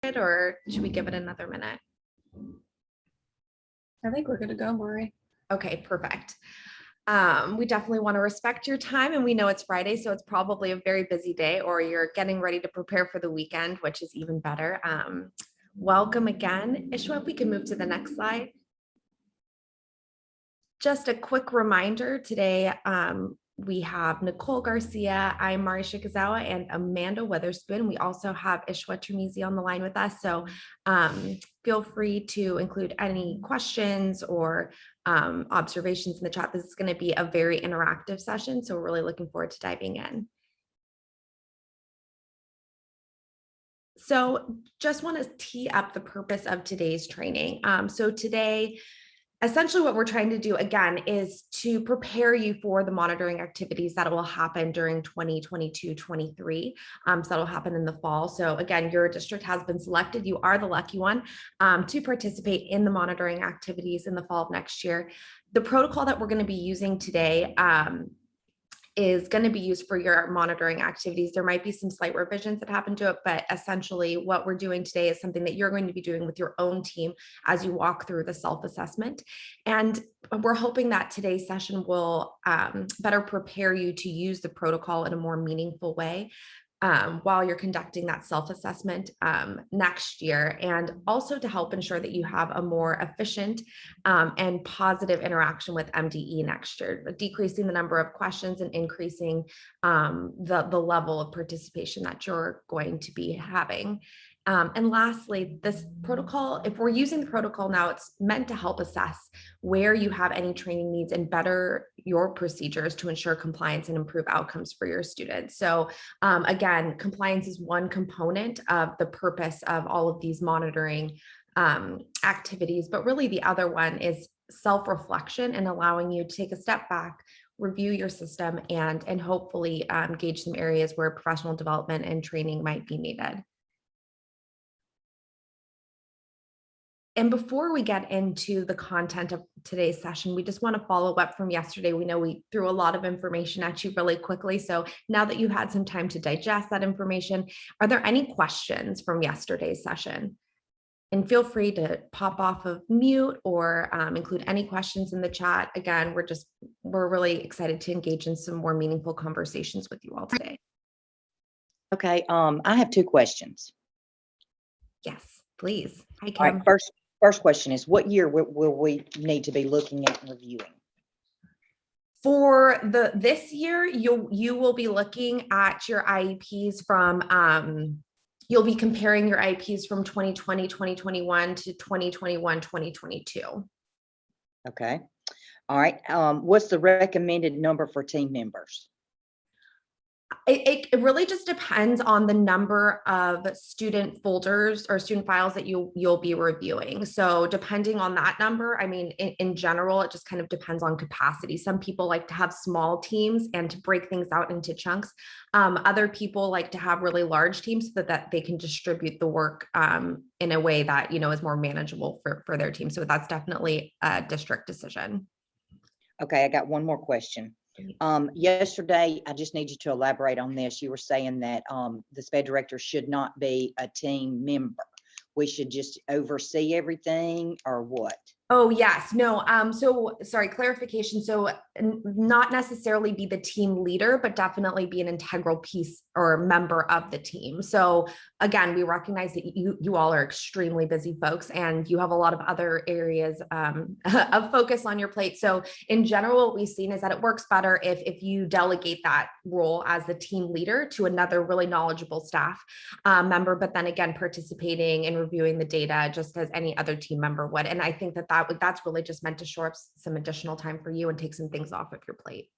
or should we give it another minute? I think we're good to go, Maury. Okay, perfect. We definitely want to respect your time, and we know it's Friday, so it's probably a very busy day, or you're getting ready to prepare for the weekend, which is even better. Welcome again. Ishwa, if we can move to the next slide. Just a quick reminder today, we have Nicole Garcia, I'm Mari Shikazawa, and Amanda Weatherspoon. We also have Ishwa Termizi on the line with us. So feel free to include any questions or observations in the chat. This is going to be a very interactive session, so we're really looking forward to diving in. So just want to tee up the purpose of today's training. So today, essentially what we're trying to do again is to prepare you for the monitoring activities that will happen during 2022-23. So that'll happen in the fall. So again, your district has been selected. You are the lucky one to participate in the monitoring activities in the fall of next year. The protocol that we're going to be using today is going to be used for your monitoring activities. There might be some slight revisions that happen to it, but essentially what we're doing today is something that you're going to be doing with your own team as you walk through the self-assessment. And we're hoping that today's session will better prepare you to use the protocol in a more meaningful way while you're conducting that self-assessment next year, and also to help ensure that you have a more efficient and positive interaction with MDE next year, decreasing the number of questions and increasing the level of participation that you're going to be having. And lastly, this protocol, if we're using the protocol now, it's meant to help assess where you have any training needs and better your procedures to ensure compliance and improve outcomes for your students. So again, compliance is one component of the purpose of all of these monitoring activities, but really the other one is self-reflection and allowing you to take a step back, review your system, and hopefully gauge some areas where professional development and training might be needed. And before we get into the content of today's session, we just want to follow up from yesterday. We know we threw a lot of information at you really quickly. So now that you've had some time to digest that information, are there any questions from yesterday's session? And feel free to pop off of mute or include any questions in the chat. Again, we're really excited to engage in some more meaningful conversations with you all today. Okay, I have two questions. Yes, please. Hi, Kim. All right, first question is, what year will we need to be looking at and reviewing? For this year, you will be looking at your IEPs from you'll be comparing your IEPs from 2020, 2021 to 2021, 2022. Okay. All right. What's the recommended number for team members? It really just depends on the number of student folders or student files that you'll be reviewing. So depending on that number, I mean, in general, it just kind of depends on capacity. Some people like to have small teams and to break things out into chunks. Other people like to have really large teams so that they can distribute the work in a way that, is more manageable for their team. So that's definitely a district decision. Okay, I got one more question. Yesterday, I just need you to elaborate on this. You were saying that the SPED director should not be a team member. We should just oversee everything, or what? Oh, yes. No. So sorry, clarification. So not necessarily be the team leader, but definitely be an integral piece or member of the team. So again, we recognize that you all are extremely busy folks and you have a lot of other areas of focus on your plate. So in general, what we've seen is that it works better if you delegate that role as the team leader to another really knowledgeable staff member, but then again, participating and reviewing the data just as any other team member would. And I think that's really just meant to shore up some additional time for you and take some things off of your plate.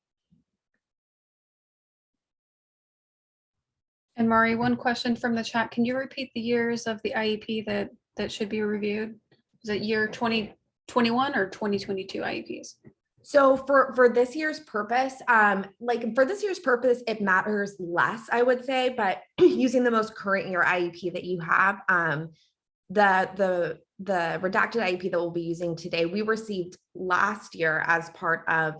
And Mari, one question from the chat. Can you repeat the years of the IEP that should be reviewed? Is it year 2021 or 2022 IEPs? So for this year's purpose, it matters less, I would say, but using the most current year IEP that you have, the redacted IEP that we'll be using today, we received last year as part of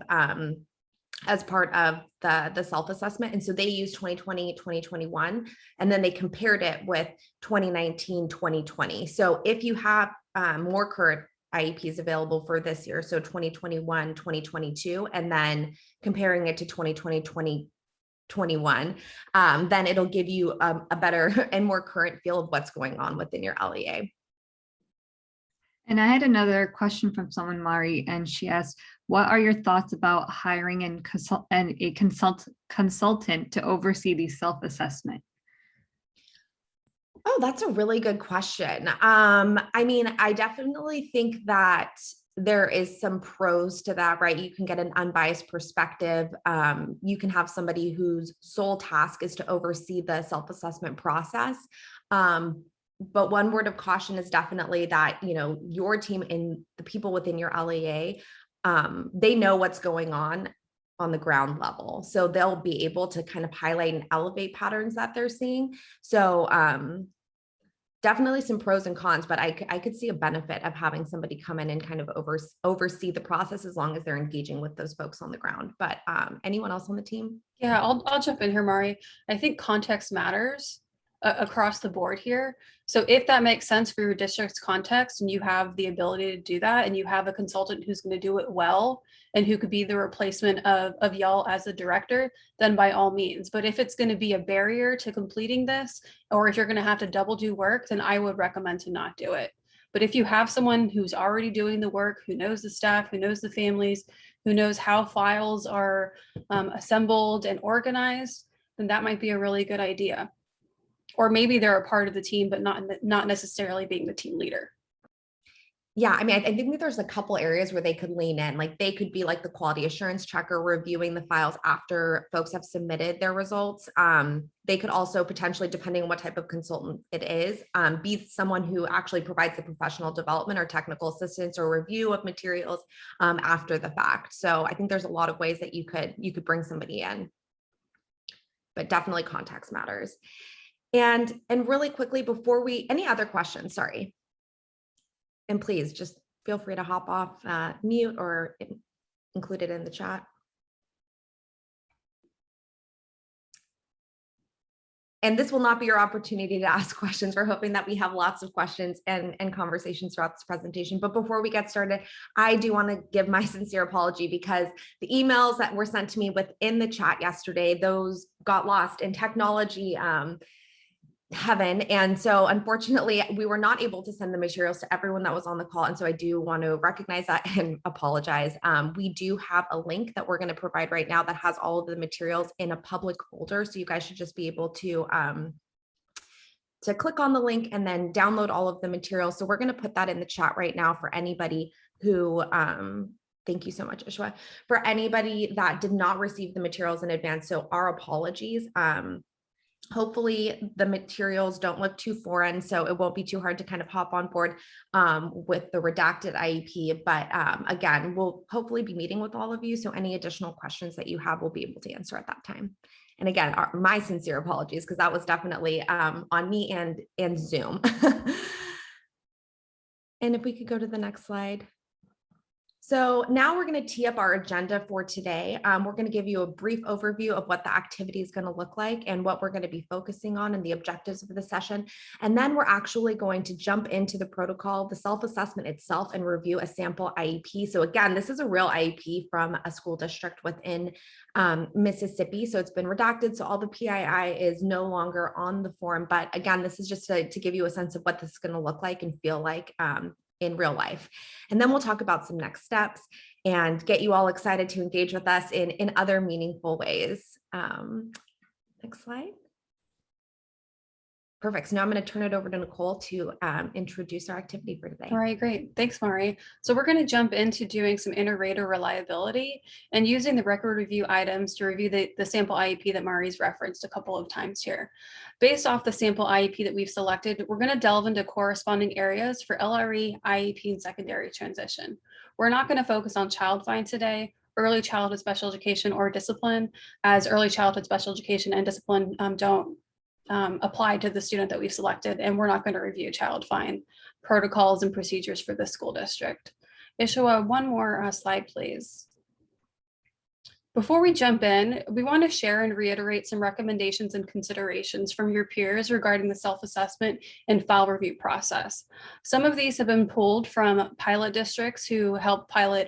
as part of the self-assessment. And so they used 2020, 2021, and then they compared it with 2019, 2020. So if you have more current IEPs available for this year, so 2021, 2022, and then comparing it to 2020, 2021, then it'll give you a better and more current feel of what's going on within your LEA. And I had another question from someone, Mari, and she asked, what are your thoughts about hiring a consultant to oversee the self-assessment? Oh, that's a really good question. I mean, I definitely think that there is some pros to that, right? You can get an unbiased perspective. You can have somebody whose sole task is to oversee the self-assessment process. But one word of caution is definitely that, you know, your team and the people within your LEA, they know what's going on the ground level. So they'll be able to kind of highlight and elevate patterns that they're seeing. So definitely some pros and cons, but I could see a benefit of having somebody come in and kind of oversee the process as long as they're engaging with those folks on the ground. But anyone else on the team? Yeah, I'll jump in here, Mari. I think context matters across the board here. So if that makes sense for your district's context and you have the ability to do that and you have a consultant who's going to do it well and who could be the replacement of y'all as a director, then by all means. But if it's going to be a barrier to completing this, or if you're going to have to double do work, then I would recommend to not do it. But if you have someone who's already doing the work, who knows the staff, who knows the families, who knows how files are assembled and organized, then that might be a really good idea. Or maybe they're a part of the team, but not necessarily being the team leader. Yeah, I mean, I think that there's a couple areas where they could lean in. Like they could be like the quality assurance checker reviewing the files after folks have submitted their results. They could also potentially, depending on what type of consultant it is, be someone who actually provides the professional development or technical assistance or review of materials after the fact. So I think there's a lot of ways that you could bring somebody in, but definitely context matters. And really quickly before any other questions, sorry. And please just feel free to hop off mute or include it in the chat. And this will not be your opportunity to ask questions. We're hoping that we have lots of questions and conversations throughout this presentation. But before we get started, I do want to give my sincere apology because the emails that were sent to me within the chat yesterday, those got lost in technology heaven. And so unfortunately, we were not able to send the materials to everyone that was on the call. And so I do want to recognize that and apologize. We do have a link that we're going to provide right now that has all of the materials in a public folder. So you guys should just be able to click on the link and then download all of the materials. So we're going to put that in the chat right now for anybody who, thank you so much, Ishwa, for anybody that did not receive the materials in advance. So our apologies. Hopefully the materials don't look too foreign, so it won't be too hard to kind of hop on board with the redacted IEP. But again, we'll hopefully be meeting with all of you. So any additional questions that you have, we'll be able to answer at that time. And again, my sincere apologies, because that was definitely on me and Zoom. And if we could go to the next slide. So now we're going to tee up our agenda for today. We're going to give you a brief overview of what the activity is going to look like and what we're going to be focusing on and the objectives of the session. And then we're actually going to jump into the protocol, the self-assessment itself, and review a sample IEP. So again, this is a real IEP from a school district within Mississippi. So it's been redacted. So all the PII is no longer on the form. But again, this is just to give you a sense of what this is going to look like and feel like in real life. And then we'll talk about some next steps and get you all excited to engage with us in other meaningful ways. Next slide. Perfect. So now I'm going to turn it over to Nicole to introduce our activity for today. All right, great. Thanks, Mari. So we're going to jump into doing some inter-rater reliability and using the record review items to review the sample IEP that Mari's referenced a couple of times here. Based off the sample IEP that we've selected, we're going to delve into corresponding areas for LRE, IEP, and secondary transition. We're not going to focus on child find today, early childhood special education, or discipline, as early childhood special education and discipline don't apply to the student that we've selected, and we're not going to review child find protocols and procedures for the school district. Ishua, one more slide, please. Before we jump in, we want to share and reiterate some recommendations and considerations from your peers regarding the self-assessment and file review process. Some of these have been pulled from pilot districts who helped pilot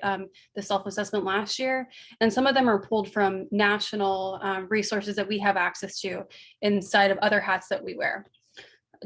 the self-assessment last year, and some of them are pulled from national resources that we have access to inside of other hats that we wear.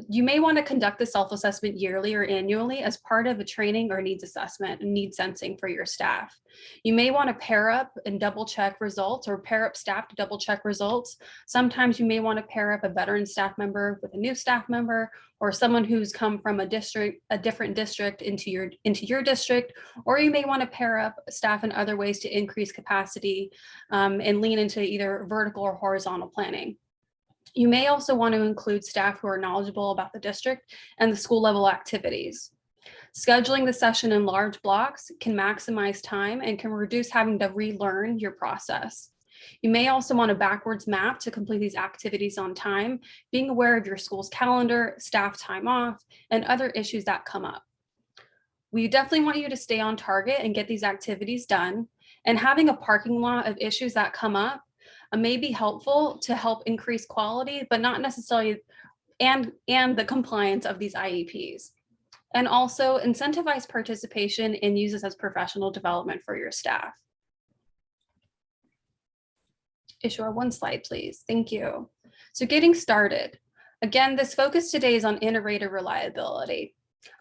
You may want to conduct the self-assessment yearly or annually as part of a training or needs assessment and need sensing for your staff. You may want to pair up and double check results, or pair up staff to double check results. Sometimes you may want to pair up a veteran staff member with a new staff member, or someone who's come from a different district into your district, or you may want to pair up staff in other ways to increase capacity and lean into either vertical or horizontal planning. You may also want to include staff who are knowledgeable about the district and the school level activities. Scheduling the session in large blocks can maximize time and can reduce having to relearn your process. You may also want a backwards map to complete these activities on time, being aware of your school's calendar, staff time off, and other issues that come up. We definitely want you to stay on target and get these activities done, and having a parking lot of issues that come up may be helpful to help increase quality, but not necessarily, and the compliance of these IEPs. And also incentivize participation and use this as professional development for your staff. Ishwar, one slide, please. Thank you. So getting started. Again, this focus today is on iterator reliability.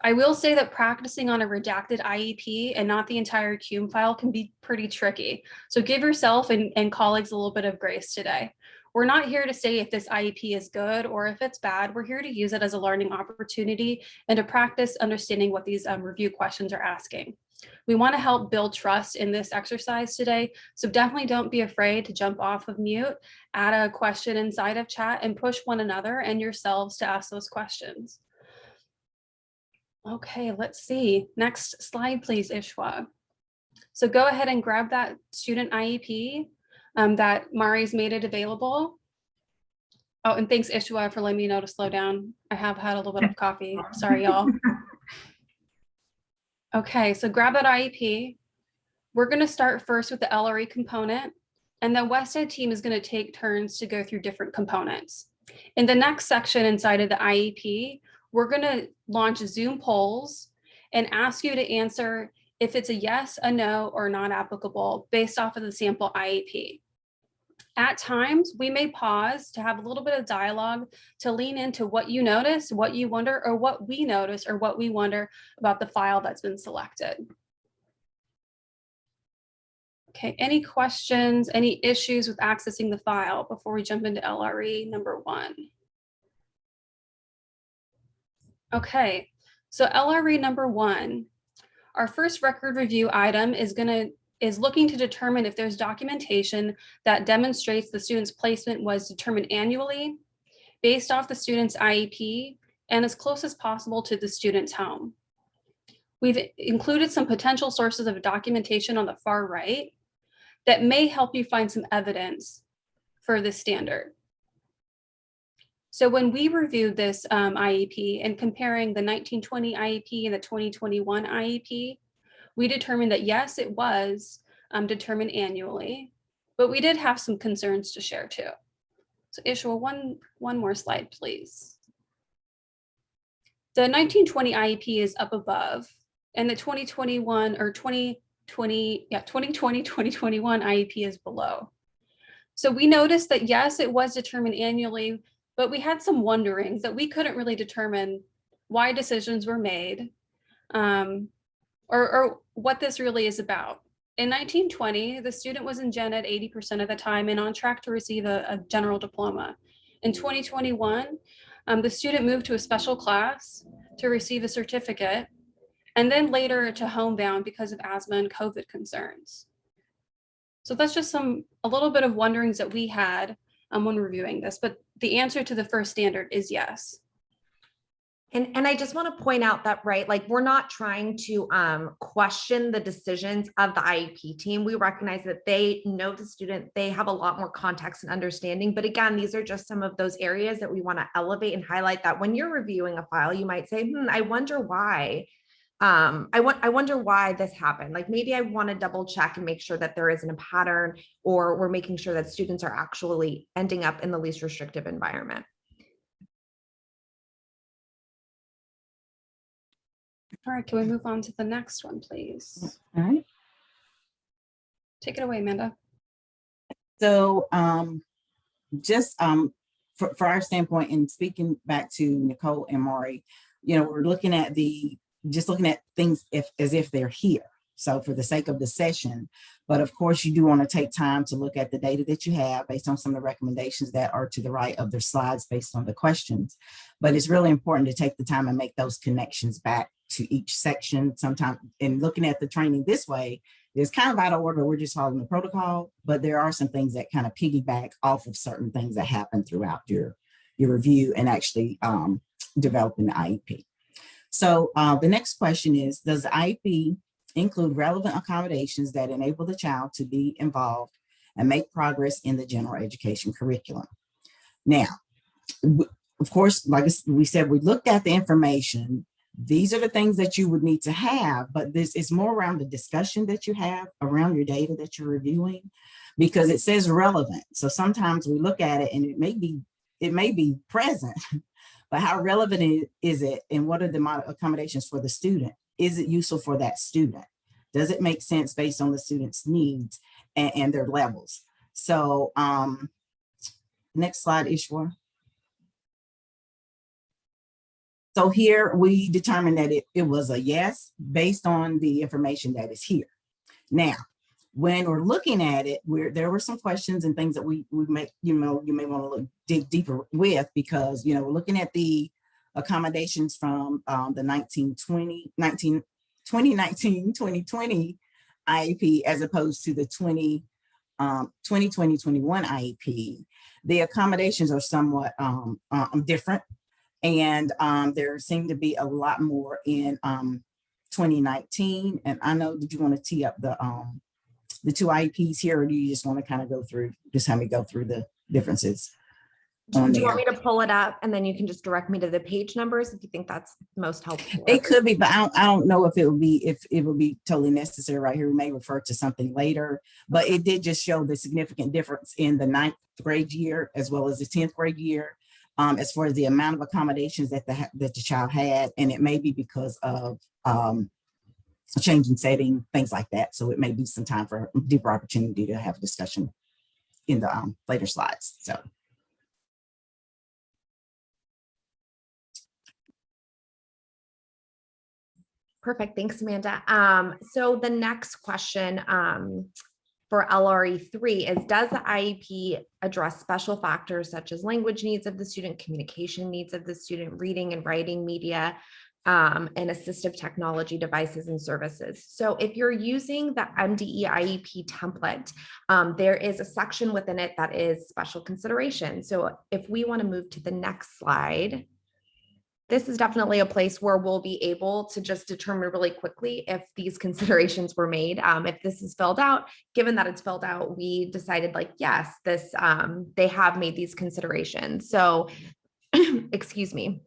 I will say that practicing on a redacted IEP and not the entire CUME file can be pretty tricky. So give yourself and colleagues a little bit of grace today. We're not here to say if this IEP is good or if it's bad. We're here to use it as a learning opportunity and to practice understanding what these review questions are asking. We want to help build trust in this exercise today. So definitely don't be afraid to jump off of mute, add a question inside of chat, and push one another and yourselves to ask those questions. Okay, let's see. Next slide, please, Ishwa. So go ahead and grab that student IEP that Mari's made it available. Oh, and thanks, Ishwa, for letting me know to slow down. I have had a little bit of coffee. Sorry, y'all. Okay, so grab that IEP. We're going to start first with the LRE component, and the West Ed team is going to take turns to go through different components. In the next section inside of the IEP, we're going to launch Zoom polls and ask you to answer if it's a yes, a no, or not applicable based off of the sample IEP. At times, we may pause to have a little bit of dialogue to lean into what you notice, what you wonder, or what we notice, or what we wonder about the file that's been selected. Okay, any questions, any issues with accessing the file before we jump into LRE number 1? Okay, so LRE number 1, our first record review item is looking to determine if there's documentation that demonstrates the student's placement was determined annually based off the student's IEP and as close as possible to the student's home. We've included some potential sources of documentation on the far right that may help you find some evidence for this standard. So when we reviewed this IEP and comparing the 1920 IEP and the 2021 IEP, we determined that yes, it was determined annually, but we did have some concerns to share too. So Ishwa, one more slide, please. The 1920 IEP is up above, and the 2021 or 2020, 2021 IEP is below. So we noticed that yes, it was determined annually, but we had some wonderings that we couldn't really determine why decisions were made or what this really is about. In 1920, the student was in gen ed 80% of the time and on track to receive a general diploma. In 2021, the student moved to a special class to receive a certificate, and then later to homebound because of asthma and COVID concerns. So that's just a little bit of wonderings that we had when reviewing this, but the answer to the first standard is yes. And I just want to point out that, right, like we're not trying to question the decisions of the IEP team. We recognize that they know the student, they have a lot more context and understanding. But again, these are just some of those areas that we want to elevate and highlight that when you're reviewing a file, you might say, I wonder why I wonder why this happened. Like maybe I want to double check and make sure that there isn't a pattern, or we're making sure that students are actually ending up in the least restrictive environment. All right, can we move on to the next one, please? All right. Take it away, Amanda. So just for our standpoint, and speaking back to Nicole and Maury, we're looking at looking at things as if they're here. So for the sake of the session, but of course you do want to take time to look at the data that you have based on some of the recommendations that are to the right of their slides based on the questions. But it's really important to take the time and make those connections back to each section. Sometimes in looking at the training this way, it's kind of out of order. We're just following the protocol, but there are some things that kind of piggyback off of certain things that happen throughout your review and actually developing the IEP. So the next question is, does the IEP include relevant accommodations that enable the child to be involved and make progress in the general education curriculum? Now, of course, like we said, we looked at the information. These are the things that you would need to have, but this is more around the discussion that you have around your data that you're reviewing, because it says relevant. So sometimes we look at it and it may be present, but how relevant is it, and what are the accommodations for the student? Is it useful for that student? Does it make sense based on the student's needs and their levels? So next slide, Ishwar. So here we determined that it was a yes based on the information that is here. Now, when we're looking at it, there were some questions and things that we may, you may want to dig deeper with, because, we're looking at the accommodations from the 2019-2020 IEP as opposed to the 2020-21 IEP. The accommodations are somewhat different. And there seemed to be a lot more in 2019. And I know, did you want to tee up the two IEPs here, or do you just want to kind of have me go through the differences? Do you want me to pull it up and then you can just direct me to the page numbers if you think that's most helpful? It could be, but I don't know if it would be totally necessary right here. We may refer to something later, but it did just show the significant difference in the 9th grade year as well as the 10th grade year. As far as the amount of accommodations that the child had, and it may be because of a change in setting, things like that. So it may be some time for a deeper opportunity to have a discussion in the later slides. So. Perfect. Thanks, Amanda. So the next question for LRE3 is, does the IEP address special factors such as language needs of the student, communication needs of the student, reading and writing media, and assistive technology devices and services? So if you're using the MDE IEP template, there is a section within it that is special consideration. So if we want to move to the next slide, this is definitely a place where we'll be able to just determine really quickly if these considerations were made. If this is filled out, given that it's filled out, we decided like, yes, this they have made these considerations. So, excuse me.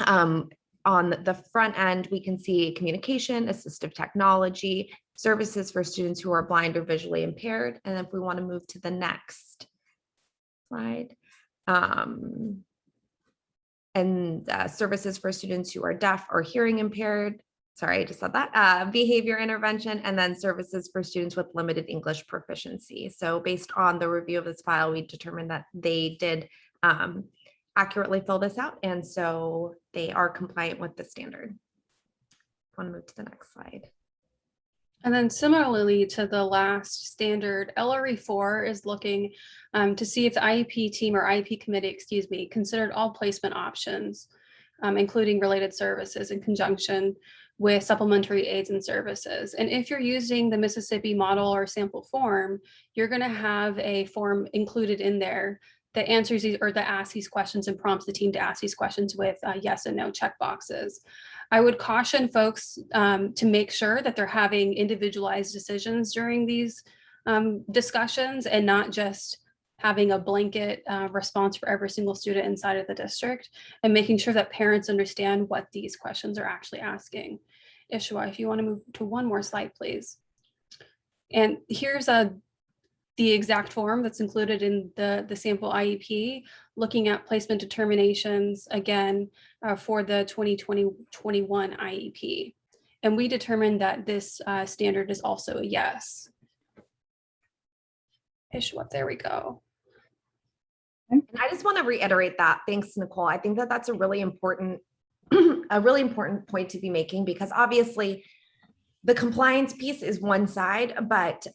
On the front end, we can see communication, assistive technology, services for students who are blind or visually impaired. And if we want to move to the next slide, services for students who are deaf or hearing impaired. Sorry, I just said that. Behavior intervention, and then services for students with limited English proficiency. So based on the review of this file, we determined that they did accurately fill this out. And so they are compliant with the standard. I want to move to the next slide. And then similarly to the last standard, LRE4 is looking to see if the IEP team or IEP committee, considered all placement options, including related services in conjunction with supplementary aids and services. And if you're using the Mississippi model or sample form, you're going to have a form included in there that answers these, or that asks these questions and prompts the team to ask these questions with yes and no checkboxes. I would caution folks to make sure that they're having individualized decisions during these discussions and not just having a blanket response for every single student inside of the district, and making sure that parents understand what these questions are actually asking. Ishwa, if you want to move to one more slide, please. And here's the exact form that's included in the sample IEP, looking at placement determinations again for the 2020-21 IEP. And we determined that this standard is also a yes. Ishwa, there we go. And I just want to reiterate that. Thanks, Nicole. I think that that's a really important point to be making, because obviously the compliance piece is one side, but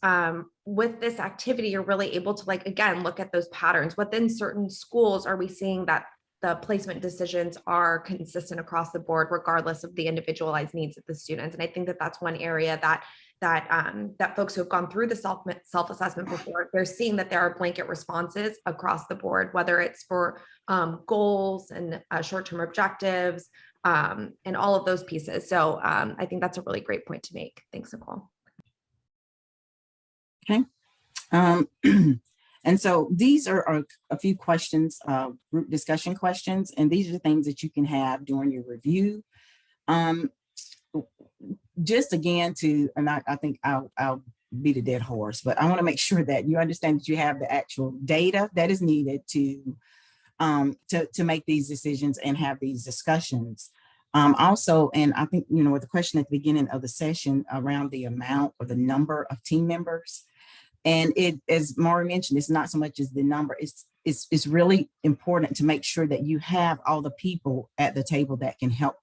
with this activity, you're really able to, like, again, look at those patterns. Within certain schools, are we seeing that the placement decisions are consistent across the board, regardless of the individualized needs of the students? And I think that that's one area that folks who have gone through the self-assessment before, they're seeing that there are blanket responses across the board, whether it's for goals and short-term objectives, and all of those pieces. So I think that's a really great point to make. Thanks, Nicole. Okay. And so these are a few questions, group discussion questions, and these are the things that you can have during your review. Just again and I think I'll beat a dead horse, but I want to make sure that you understand that you have the actual data that is needed to make these decisions and have these discussions. Also, and I think, with the question at the beginning of the session around the amount or the number of team members, and it, as Maury mentioned, it's not so much as the number, it's really important to make sure that you have all the people at the table that can help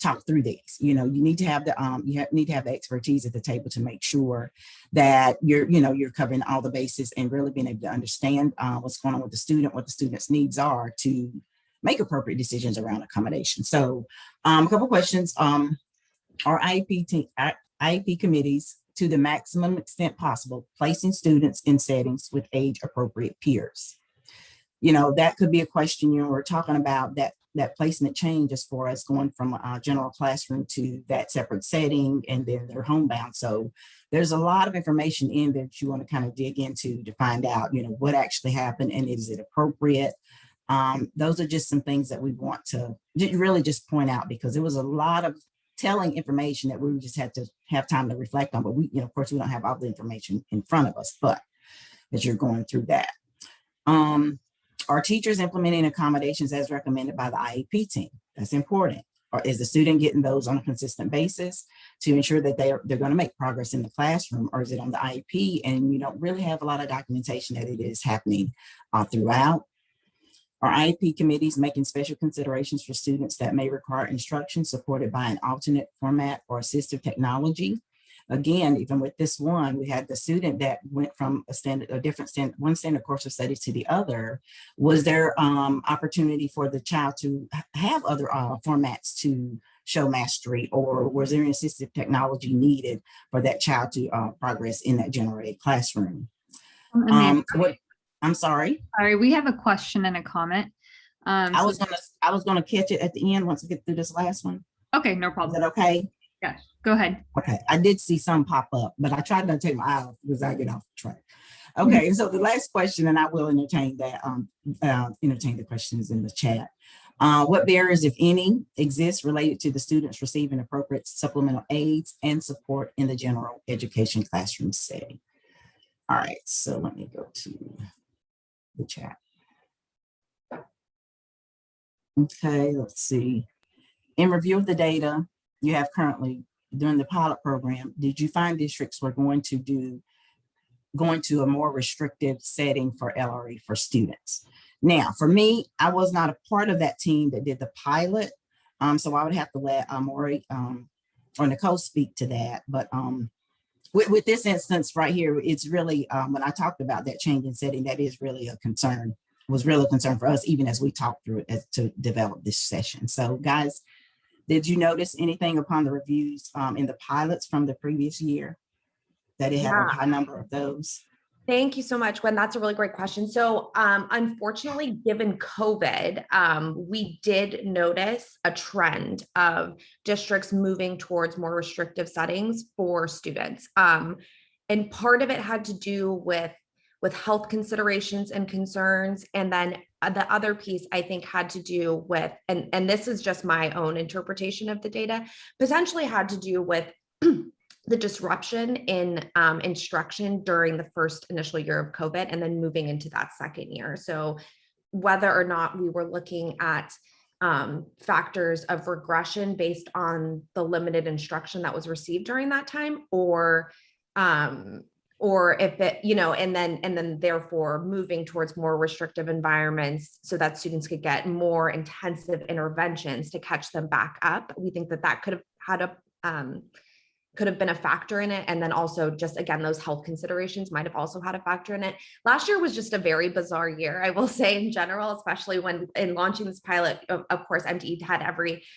talk through these. You need to have need to have the expertise at the table to make sure that you're covering all the bases and really being able to understand what's going on with the student, what the student's needs are, to make appropriate decisions around accommodation. So a couple questions. Are IEP committees, to the maximum extent possible, placing students in settings with age appropriate peers? That could be a question. We're talking about that placement change as far as going from a general classroom to that separate setting, and then they're homebound. So there's a lot of information in there that you want to kind of dig into to find out, what actually happened and is it appropriate. Those are just some things that we want to really just point out, because there was a lot of telling information that we just had to have time to reflect on. But we, of course, we don't have all the information in front of us, but as you're going through that. Are teachers implementing accommodations as recommended by the IEP team? That's important. Or is the student getting those on a consistent basis to ensure that they're going to make progress in the classroom? Or is it on the IEP and you don't really have a lot of documentation that it is happening throughout? Are IEP committees making special considerations for students that may require instruction supported by an alternate format or assistive technology? Again, even with this one, we had the student that went from one standard course of studies to the other. Was there opportunity for the child to have other formats to show mastery, or was there an assistive technology needed for that child to progress in that general ed classroom? I'm sorry. Sorry, we have a question and a comment. I was gonna catch it at the end once we get through this last one. Okay, no problem. Is that okay? Yeah, go ahead. Okay, I did see some pop up, but I tried not to take my eye off because I get off the track. Okay, and so the last question, and I will entertain that, entertain the questions in the chat. What barriers, if any, exist related to the students receiving appropriate supplemental aids and support in the general education classroom setting? All right, so let me go to the chat. Okay, let's see. In review of the data you have currently during the pilot program, did you find districts were going to a more restrictive setting for LRE for students? Now, for me, I was not a part of that team that did the pilot, so I would have to let Maury or Nicole speak to that. But with this instance right here, it's really, when I talked about that change in setting, that is really a concern, was really a concern for us, even as we talked through it to develop this session. So guys, did you notice anything upon the reviews in the pilots from the previous year that it had a high number of those? Thank you so much, Gwen. That's a really great question. So unfortunately, given COVID, we did notice a trend of districts moving towards more restrictive settings for students. And part of it had to do with with health considerations and concerns. And then the other piece I think had to do with, and this is just my own interpretation of the data, potentially had to do with the disruption in instruction during the first initial year of COVID and then moving into that second year. So whether or not we were looking at factors of regression based on the limited instruction that was received during that time, or if it, and then therefore moving towards more restrictive environments so that students could get more intensive interventions to catch them back up. We think that could have had could have been a factor in it. And then also just, again, those health considerations might have also had a factor in it. Last year was just a very bizarre year, I will say, in general, especially when in launching this pilot, of course, MDE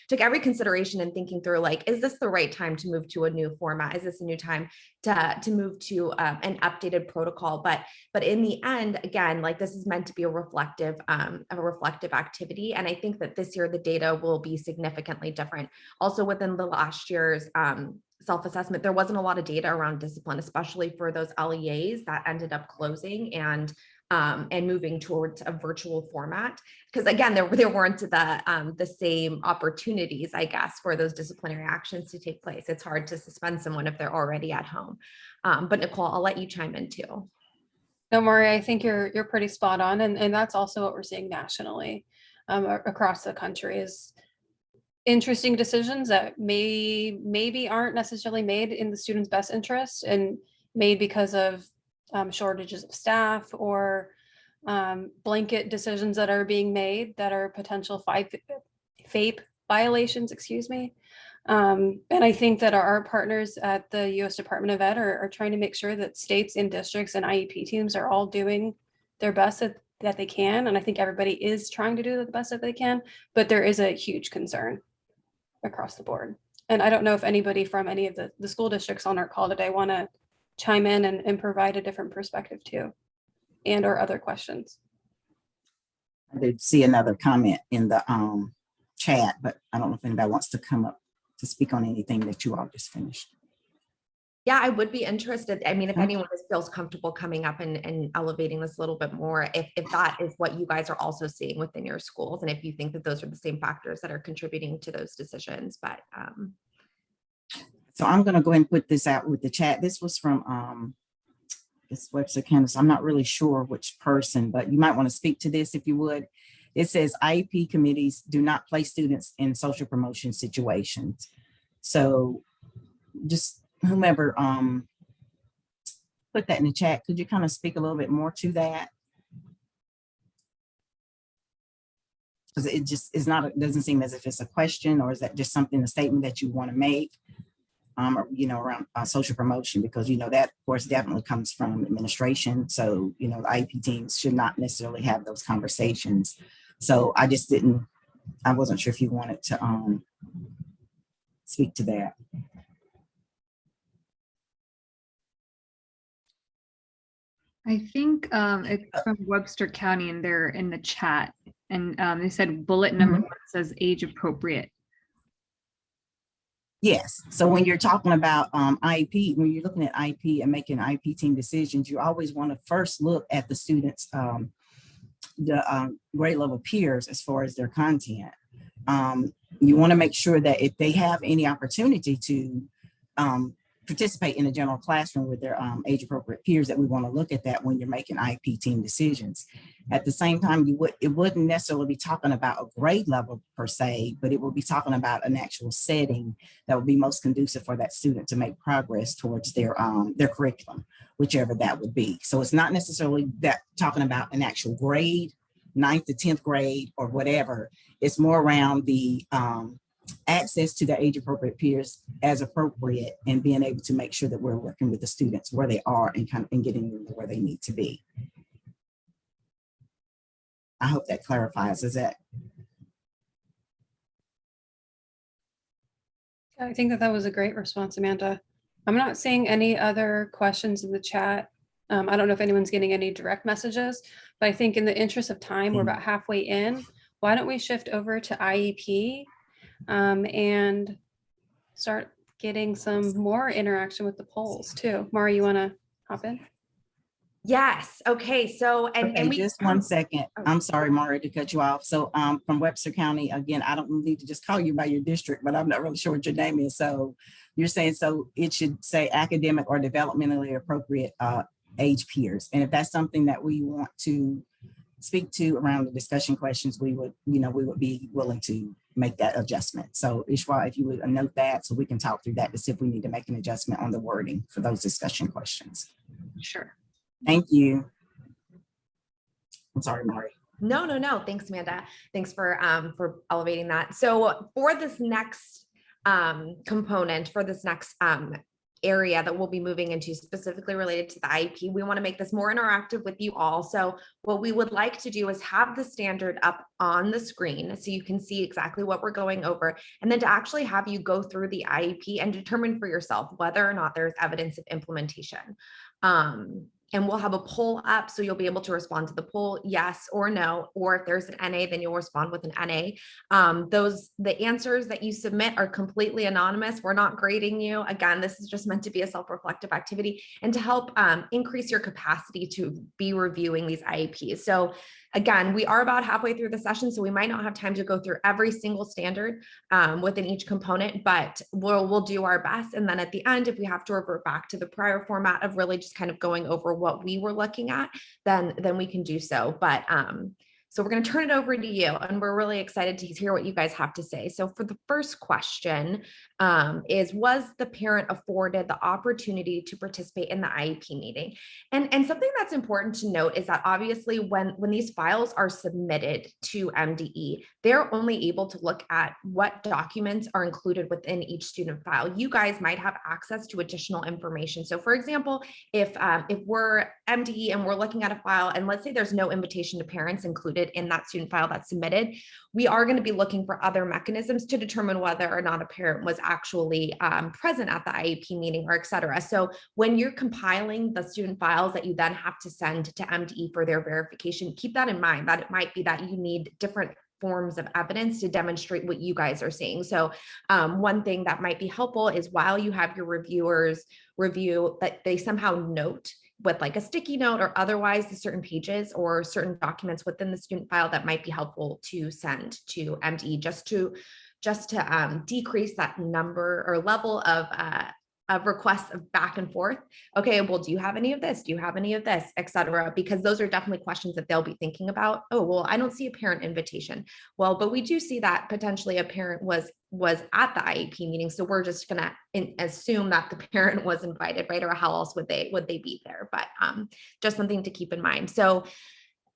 took every consideration in thinking through, like, is this the right time to move to a new format? Is this a new time to move to an updated protocol? But in the end, again, like, this is meant to be a reflective activity. And I think that this year the data will be significantly different. Also within the last year's self-assessment, there wasn't a lot of data around discipline, especially for those LEAs that ended up closing and moving towards a virtual format. Because again, there weren't the same opportunities, I guess, for those disciplinary actions to take place. It's hard to suspend someone if they're already at home. But Nicole, I'll let you chime in too. No, Maury, I think you're pretty spot on. And that's also what we're seeing nationally across the country is interesting decisions that maybe aren't necessarily made in the student's best interest and made because of shortages of staff or blanket decisions that are being made that are potential FAPE violations, excuse me. And I think that our partners at the U.S. Department of Ed are trying to make sure that states and districts and IEP teams are all doing their best that they can. And I think everybody is trying to do the best that they can, but there is a huge concern across the board. And I don't know if anybody from any of the school districts on our call today want to chime in and provide a different perspective too, and or other questions. I did see another comment in the chat, but I don't know if anybody wants to come up to speak on anything that you all just finished. Yeah, I would be interested. I mean, if Okay. anyone feels comfortable coming up and elevating this a little bit more, if that is what you guys are also seeing within your schools, and if you think that those are the same factors that are contributing to those decisions. But so I'm going to go ahead and put this out with the chat. This was from this website, Candace. I'm not really sure which person, but you might want to speak to this if you would. It says IEP committees do not place students in social promotion situations. So just whomever put that in the chat, could you kind of speak a little bit more to that? Because it just is not, it doesn't seem as if it's a question, or is that just something, a statement that you want to make, or, around social promotion, because, that of course definitely comes from administration. So, the IEP teams should not necessarily have those conversations. So I wasn't sure if you wanted to speak to that. I think it's from Webster County, and they're in the chat, and they said bullet number 1 says age appropriate. Yes. So when you're talking about IEP, when you're looking at IEP and making IEP team decisions, you always want to first look at the students' grade level peers as far as their content. You want to make sure that if they have any opportunity to participate in the general classroom with their age appropriate peers, that we want to look at that when you're making IEP team decisions. At the same time, it wouldn't necessarily be talking about a grade level per se, but it will be talking about an actual setting that would be most conducive for that student to make progress towards their curriculum, whichever that would be. So it's not necessarily that talking about an actual grade, 9th to 10th grade or whatever. It's more around the access to the age appropriate peers as appropriate, and being able to make sure that we're working with the students where they are and getting them to where they need to be. I hope that clarifies. Is that? I think that was a great response, Amanda. I'm not seeing any other questions in the chat. I don't know if anyone's getting any direct messages, but I think in the interest of time, we're about halfway in. Why don't we shift over to IEP and start getting some more interaction with the polls too. Maury, you want to hop in? Yes. Okay. So, and Okay, we, just one second. Oh. I'm sorry, Mari, to cut you off. So from Webster County, again, I don't need to just call you by your district, but I'm not really sure what your name is. So you're saying, so it should say academic or developmentally appropriate age peers. And if that's something that we want to speak to around the discussion questions, we would, we would be willing to make that adjustment. So Ishwa, if you would note that, so we can talk through that to see if we need to make an adjustment on the wording for those discussion questions. Sure. Thank you. I'm sorry, Mari. No. Thanks, Amanda. Thanks for elevating that. So for this next component, for this next area that we'll be moving into specifically related to the IEP, we want to make this more interactive with you all. So what we would like to do is have the standard up on the screen so you can see exactly what we're going over, and then to actually have you go through the IEP and determine for yourself whether or not there's evidence of implementation. And we'll have a poll up, so you'll be able to respond to the poll, yes or no, or if there's an NA, then you'll respond with an NA. The answers that you submit are completely anonymous. We're not grading you. Again, this is just meant to be a self-reflective activity and to help increase your capacity to be reviewing these IEPs. So again, we are about halfway through the session, so we might not have time to go through every single standard within each component, but we'll do our best. And then at the end, if we have to revert back to the prior format of really just kind of going over what we were looking at, then we can do so. But so we're going to turn it over to you, and we're really excited to hear what you guys have to say. So for the first question was the parent afforded the opportunity to participate in the IEP meeting? And something that's important to note is that obviously when these files are submitted to MDE, they're only able to look at what documents are included within each student file. You guys might have access to additional information. So for example, if we're MDE and we're looking at a file, and let's say there's no invitation to parents included in that student file that's submitted, we are going to be looking for other mechanisms to determine whether or not a parent was actually present at the IEP meeting, or et cetera. So when you're compiling the student files that you then have to send to MDE for their verification, keep that in mind, that it might be that you need different forms of evidence to demonstrate what you guys are seeing. So one thing that might be helpful is while you have your reviewers review, that they somehow note with like a sticky note or otherwise the certain pages or certain documents within the student file that might be helpful to send to MDE, just to decrease that number or level of requests of back and forth. Okay, well, do you have any of this? Do you have any of this, et cetera? Because those are definitely questions that they'll be thinking about. Oh, well, I don't see a parent invitation. Well, but we do see that potentially a parent was at the IEP meeting. So we're just gonna assume that the parent was invited, right? Or how else would they be there? But just something to keep in mind. So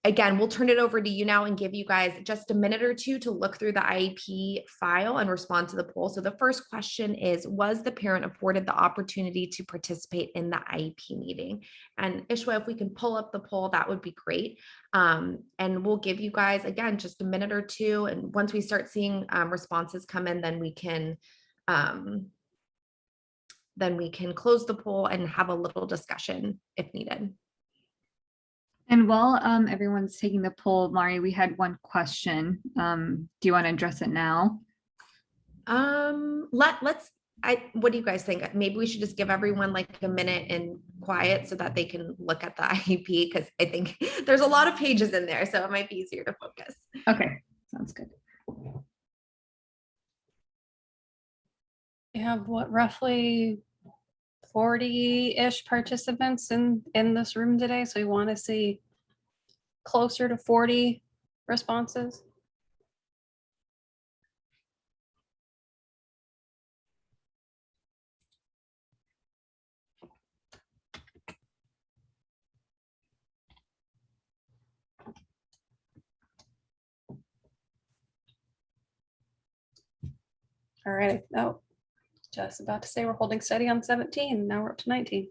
again, we'll turn it over to you now and give you guys just a minute or two to look through the IEP file and respond to the poll. So the first question is, was the parent afforded the opportunity to participate in the IEP meeting? And Ishwa, if we can pull up the poll, that would be great. And we'll give you guys, again, just a minute or two. And once we start seeing responses come in, then we can close the poll and have a little discussion if needed. And while everyone's taking the poll, Mari, we had one question. Do you want to address it now? What do you guys think? Maybe we should just give everyone like a minute in quiet so that they can look at the IEP, because I think there's a lot of pages in there, so it might be easier to focus. Okay, sounds good. We have what, roughly 40-ish participants in this room today, so we want to see closer to 40 responses. All right. Oh, just about to say we're holding steady on 17. Now we're up to 19.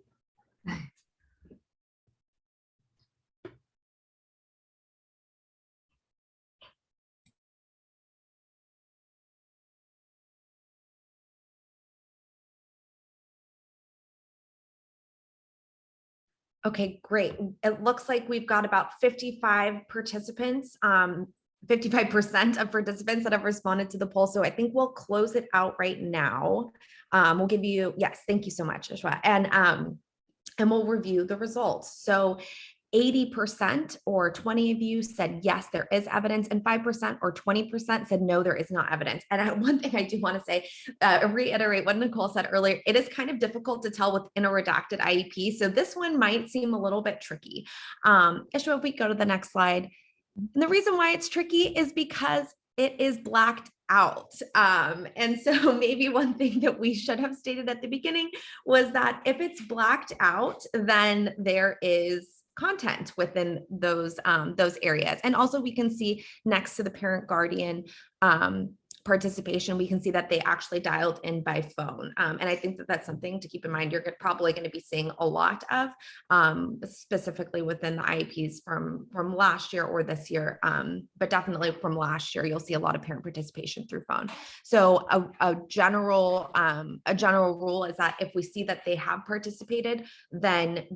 Okay, great. It looks like we've got about 55 participants, 55% of participants that have responded to the poll. So I think we'll close it out right now. We'll give you, yes, thank you so much, Ishwa. And and we'll review the results. So 80% or 20 of you said, yes, there is evidence, and 5% or 20% said, no, there is not evidence. And one thing I do want to say, reiterate what Nicole said earlier, it is kind of difficult to tell within a redacted IEP. So this one might seem a little bit tricky. Ishwa, if we go to the next slide. And the reason why it's tricky is because it is blacked out. And so maybe one thing that we should have stated at the beginning was that if it's blacked out, then there is content within those areas. And also we can see next to the parent guardian participation, we can see that they actually dialed in by phone. And I think that that's something to keep in mind. You're probably going to be seeing a lot of, specifically within the IEPs from last year or this year, but definitely from last year, you'll see a lot of parent participation through phone. So a general rule is that if we see that they have participated, then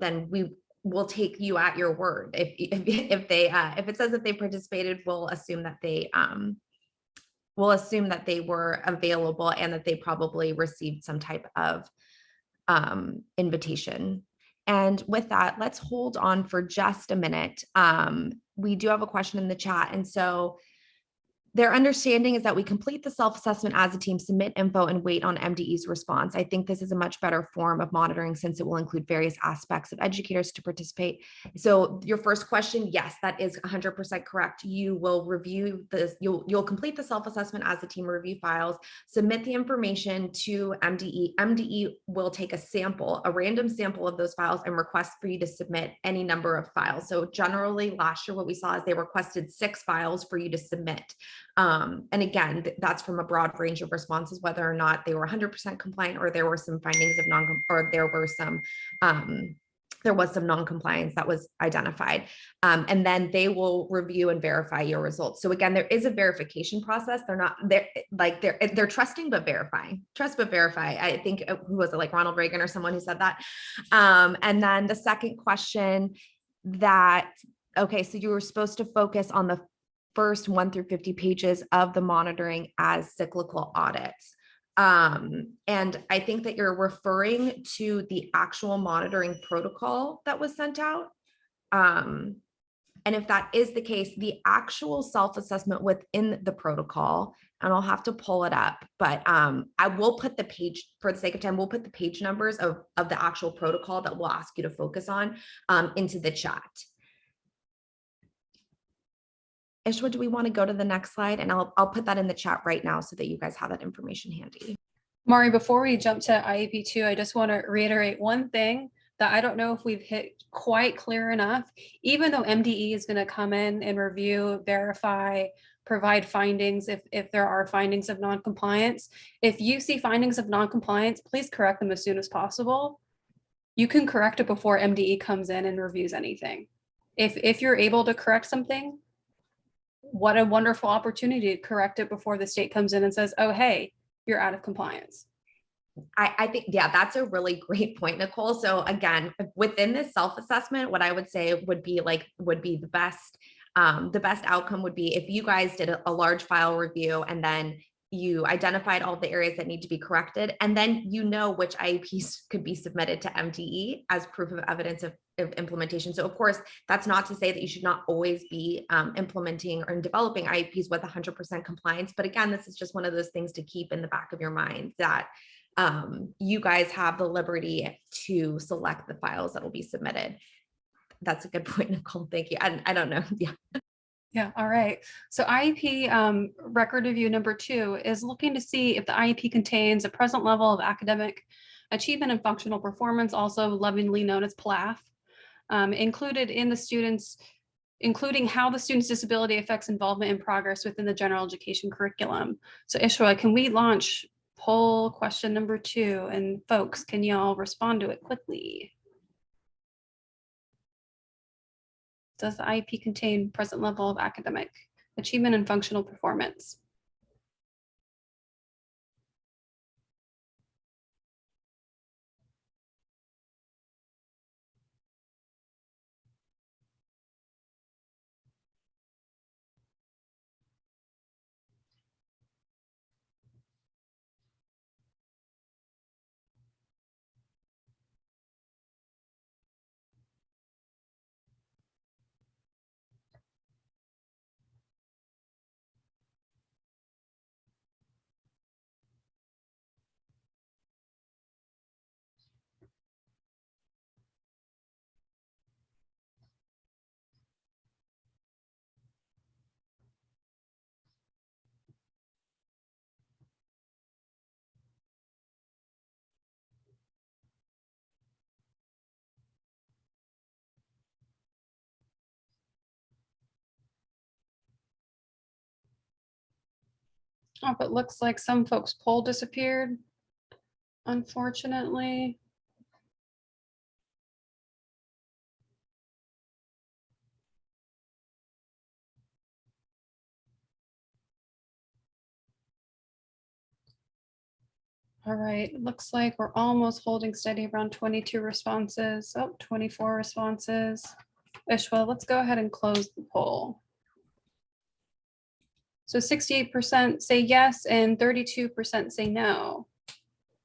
we'll take you at your word. If it says that they participated, we'll assume that they were available and that they probably received some type of invitation. And with that, let's hold on for just a minute. We do have a question in the chat. And so their understanding is that we complete the self-assessment as a team, submit info, and wait on MDE's response. I think this is a much better form of monitoring since it will include various aspects of educators to participate. So your first question, yes, that is 100% correct. You will review this, you'll complete the self-assessment as a team, review files, submit the information to MDE. MDE will take a sample, a random sample of those files, and request for you to submit any number of files. So generally last year, what we saw is they requested 6 files for you to submit. And again, that's from a broad range of responses, whether or not they were 100% compliant or there were some findings of there was some non-compliance that was identified. And then they will review and verify your results. So again, there is a verification process. They're trusting, but verifying. Trust, but verify. I think, who was it, like Ronald Reagan or someone who said that? And then the second question okay, so you were supposed to focus on the first 1 through 50 pages of the monitoring as cyclical audits. And I think that you're referring to the actual monitoring protocol that was sent out. And if that is the case, the actual self-assessment within the protocol, and I'll have to pull it up, but I will put the page, for the sake of time, we'll put the page numbers of the actual protocol that we'll ask you to focus on into the chat. Ishwa, do we want to go to the next slide? And I'll put that in the chat right now so that you guys have that information handy. Mari, before we jump to IEP 2, I just want to reiterate one thing that I don't know if we've hit quite clear enough. Even though MDE is going to come in and review, verify, provide findings if there are findings of noncompliance. If you see findings of noncompliance, please correct them as soon as possible. You can correct it before MDE comes in and reviews anything. If you're able to correct something, what a wonderful opportunity to correct it before the state comes in and says, oh, hey, you're out of compliance. I think, yeah, that's a really great point, Nicole. So again, within this self-assessment, what I would say would be the best outcome would be if you guys did a large file review and then you identified all the areas that need to be corrected, and then you know which IEPs could be submitted to MDE as proof of evidence of implementation. So of course, that's not to say that you should not always be implementing or developing IEPs with 100% compliance. But again, this is just one of those things to keep in the back of your mind that you guys have the liberty to select the files that will be submitted. That's a good point, Nicole. Thank you. I don't know. Yeah. Yeah, all right. So IEP record review number 2 is looking to see if the IEP contains a present level of academic achievement and functional performance, also lovingly known as PLAF, included in the students, including how the student's disability affects involvement and progress within the general education curriculum. So Ishwa, can we launch poll question number 2? And folks, can y'all respond to it quickly? Does the IEP contain present level of academic achievement and functional performance? Oh, but looks like some folks' poll disappeared, unfortunately. All right, looks like we're almost holding steady around 22 responses. Oh, 24 responses. Ishwa, let's go ahead and close the poll. So 68% say yes and 32% say no.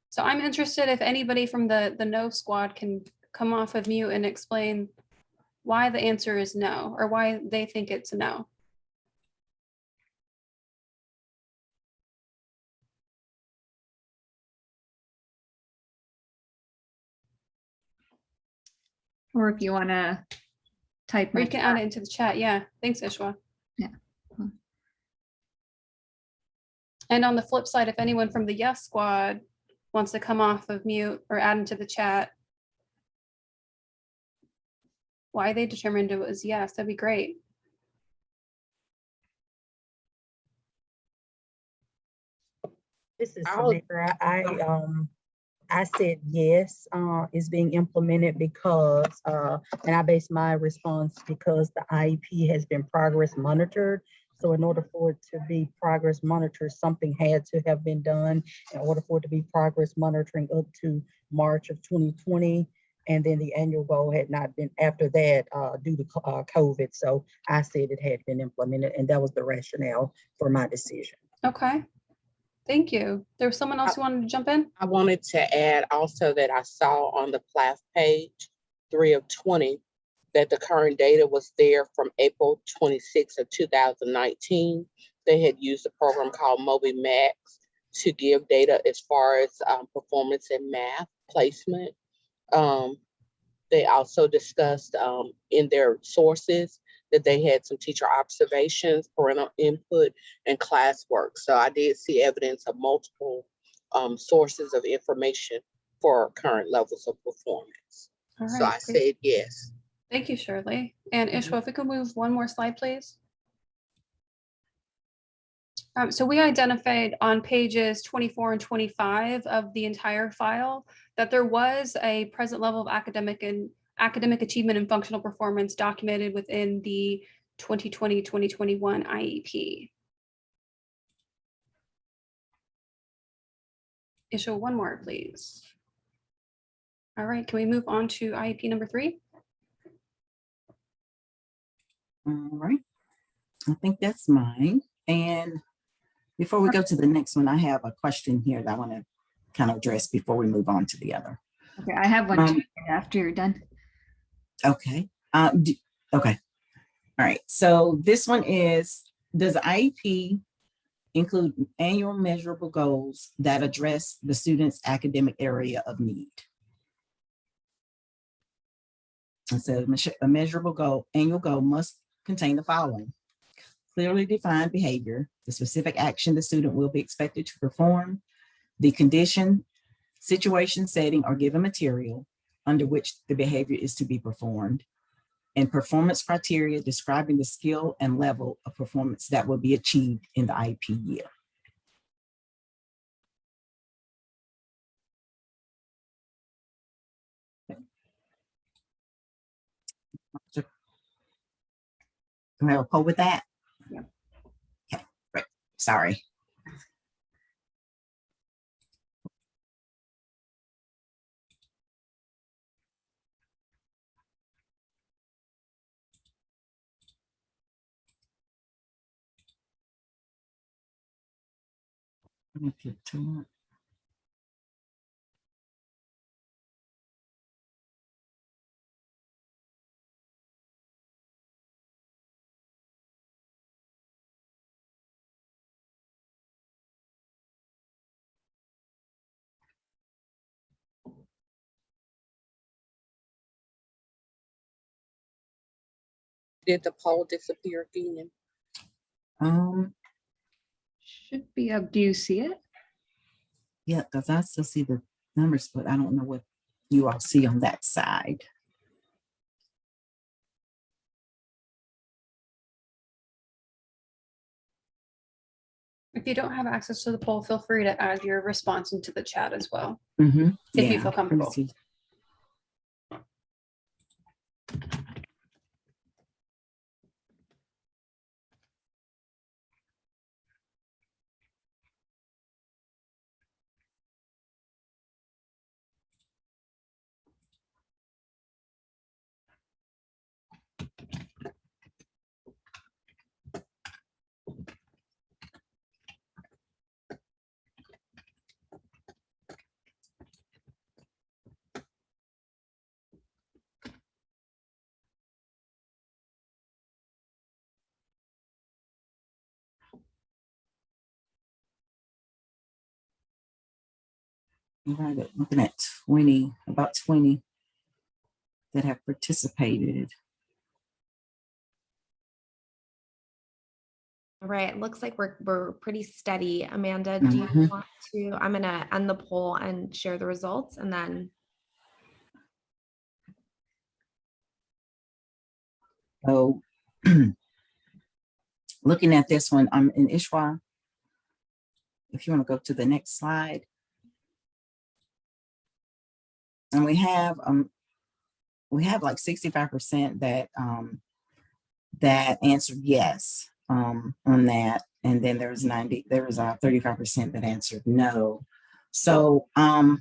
So I'm interested if anybody from the no squad can come off of mute and explain why the answer is no, or why they think it's a no. Or if you want to type. Or in you can add it into the chat. Yeah, thanks, Ishwa. Yeah. And on the flip side, if anyone from the yes squad wants to come off of mute or add into the chat why they determined it was yes, that'd be great. This is Samira. I said yes, it's being implemented because, and I base my response because the IEP has been progress monitored. So in order for it to be progress monitored, something had to have been done in order for it to be progress monitoring up to March of 2020. And then the annual goal had not been after that due to COVID. So I said it had been implemented, and that was the rationale for my decision. Okay. Thank you. There was someone else who wanted to jump in? I wanted to add also that I saw on the PLAF page 3 of 20 that the current data was there from April 26th of 2019. They had used a program called MobiMax to give data as far as performance in math placement. They also discussed in their sources that they had some teacher observations, parental input, and classwork. So I did see evidence of multiple sources of information for current levels of performance. All So right, I great. said yes. Thank you, Shirley. And Ishwa, if we could move one more slide, please. So we identified on pages 24 and 25 of the entire file that there was a present level of academic achievement and functional performance documented within the 2020-2021 IEP. Ishwa, one more, please. All right, can we move on to IEP number 3? All right. I think that's mine. And before we go to the next one, I have a question here that I want to kind of address before we move on to the other. Okay, I have one too after you're done. Okay. Okay. All right. So this one is, does IEP include annual measurable goals that address the student's academic area of need? And so a measurable goal, annual goal must contain the following: clearly defined behavior, the specific action the student will be expected to perform, the condition, situation, setting, or given material under which the behavior is to be performed, and performance criteria describing the skill and level of performance that will be achieved in the IEP year. Can I have a poll with that? Yeah. Okay, great. Sorry. Let me get to it. Did the poll disappear again? Should be up. Do you see it? Yeah, because I still see the numbers, but I don't know what you all see on that side. If you don't have access to the poll, feel free to add your response into the chat as well, Mm-hmm. if you feel comfortable. Right, looking at 20, about 20 that have participated. All right, it looks like we're pretty steady. Amanda, do you Mhm. want to, I'm gonna end the poll and share the results and then. So looking at this one, I'm in Ishwa. If you want to go to the next slide. And we have like 65% that answered yes on that. And then there was 35% that answered no. So I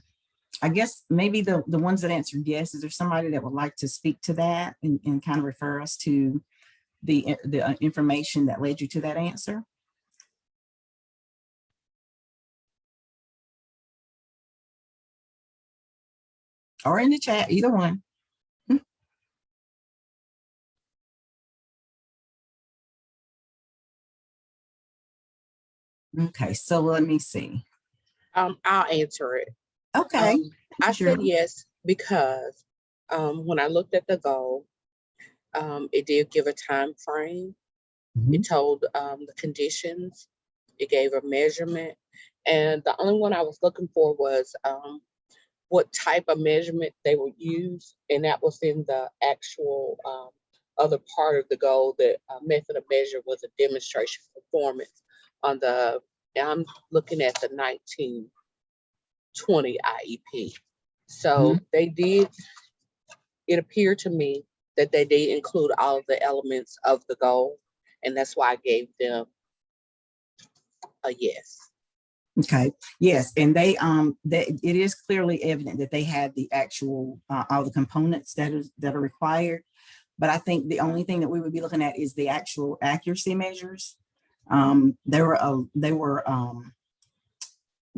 guess maybe the ones that answered yes, is there somebody that would like to speak to that and kind of refer us to the information that led you to that answer? Or in the chat, either one. Okay, so let me see. I'll answer it. Okay. I Sure. said yes because when I looked at the goal, it did give a time frame. Mhm. It told the conditions. It gave a measurement. And the only one I was looking for was what type of measurement they would use. And that was in the actual other part of the goal. That method of measure was a demonstration performance on the, I'm looking at the 1920 IEP. So they did, it appeared to me that they did include all of the elements of the goal. And that's why I gave them a yes. Okay. Yes, and they it is clearly evident that they had the actual all the components that are required. But I think the only thing that we would be looking at is the actual accuracy measures. They were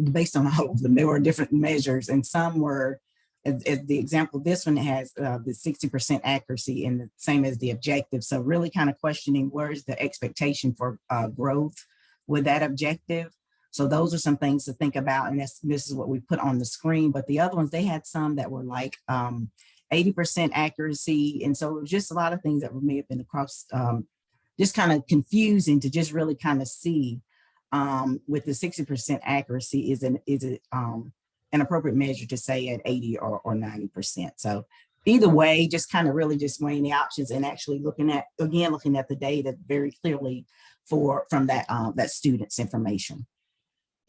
based on all of them. There were different measures, and some were, as the example, this one has the 60% accuracy and the same as the objective. So really kind of questioning where's the expectation for growth with that objective. So those are some things to think about. And this is what we put on the screen. But the other ones, they had some that were like 80% accuracy. And so it was just a lot of things that may have been across, just kind of confusing to just really kind of see with the 60% accuracy is an appropriate measure to say at 80 or 90%. So either way, just kind of really just weighing the options and actually looking at the data very clearly from that student's information.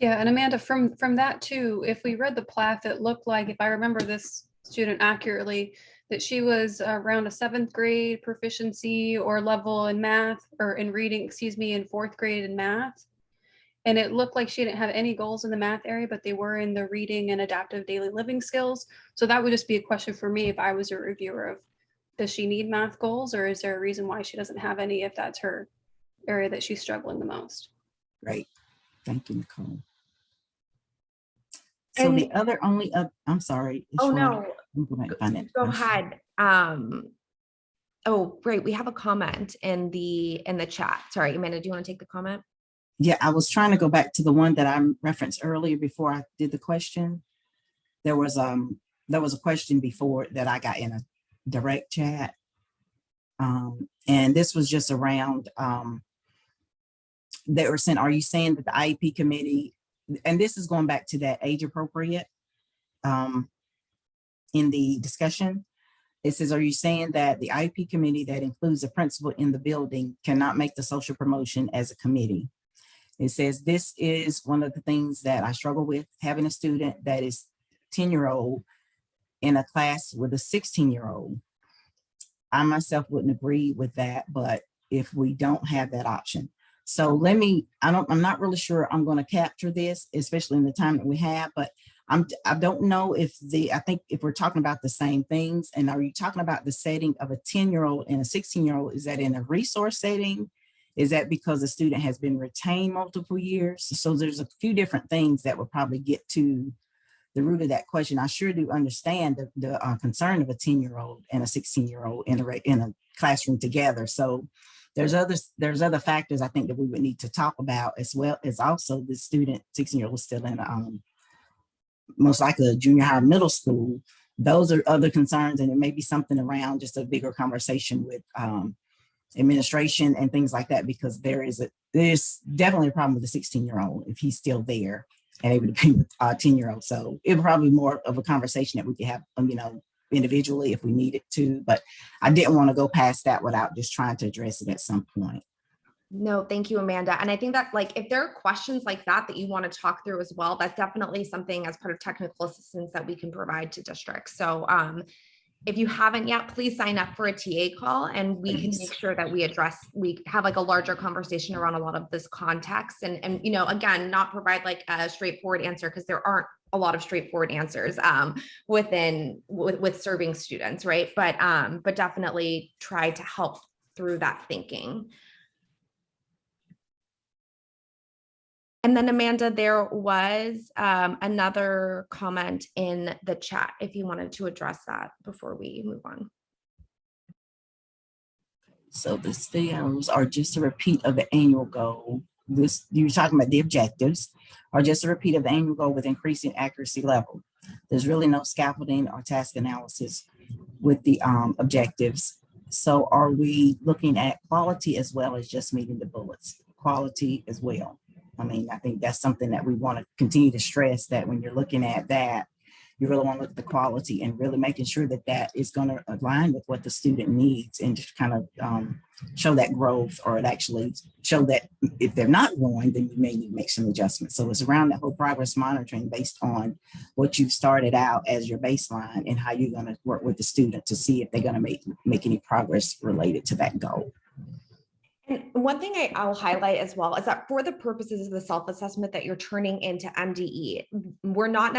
Yeah, and Amanda, from that too, if we read the PLAF, it looked like, if I remember this student accurately, that she was around a 7th grade proficiency or level in math, or in reading, excuse me, in 4th grade in math. And it looked like she didn't have any goals in the math area, but they were in the reading and adaptive daily living skills. So that would just be a question for me if I was a reviewer of, does she need math goals, or is there a reason why she doesn't have any if that's her area that she's struggling the most? Great. Thank you, Nicole. So the other I'm sorry. Oh, no. Go ahead. Oh, great. We have a comment in the chat. Sorry, Amanda, do you want to take the comment? Yeah, I was trying to go back to the one that I referenced earlier before I did the question. There was a question before that I got in a direct chat. And this was just around, they were saying, are you saying that the IEP committee, and this is going back to that age appropriate in the discussion. It says, are you saying that the IEP committee that includes the principal in the building cannot make the social promotion as a committee? It says, this is one of the things that I struggle with, having a student that is 10-year-old in a class with a 16-year-old. I myself wouldn't agree with that, but if we don't have that option. So I'm not really sure I'm going to capture this, especially in the time that we have, but I don't know I think if we're talking about the same things, and are you talking about the setting of a 10-year-old and a 16-year-old? Is that in a resource setting? Is that because the student has been retained multiple years? So there's a few different things that would probably get to the root of that question. I sure do understand the concern of a 10-year-old and a 16-year-old in a classroom together. So there's other factors I think that we would need to talk about, as well as also the student 16-year-old still in most likely a junior high, middle school. Those are other concerns, and it may be something around just a bigger conversation with administration and things like that, because there's definitely a problem with the 16-year-old if he's still there and able to be with a 10-year-old. So it would probably be more of a conversation that we could have, individually if we needed to, but I didn't want to go past that without just trying to address it at some point. No, thank you, Amanda. And I think that if there are questions like that you want to talk through as well, that's definitely something as part of technical assistance that we can provide to districts. So if you haven't yet, please sign up for a TA call, and we can make sure that we have a larger conversation around a lot of this context, and again, not provide a straightforward answer, because there aren't a lot of straightforward answers with serving students, right? But definitely try to help through that thinking. And then Amanda, there was another comment in the chat, if you wanted to address that before we move on. So the stems are just a repeat of the annual goal. You're talking about the objectives are just a repeat of the annual goal with increasing accuracy level. There's really no scaffolding or task analysis with the objectives. So are we looking at quality as well as just meeting the bullets? Quality as well. I think that's something that we want to continue to stress, that when you're looking at that, you really want to look at the quality and really making sure that that is going to align with what the student needs, and just kind of show that growth, or it actually show that if they're not growing, then you may need to make some adjustments. So it's around that whole progress monitoring based on what you've started out as your baseline, and how you're going to work with the student to see if they're going to make any progress related to that goal. And one thing I'll highlight as well is that for the purposes of the self-assessment that you're turning into MDE, you're not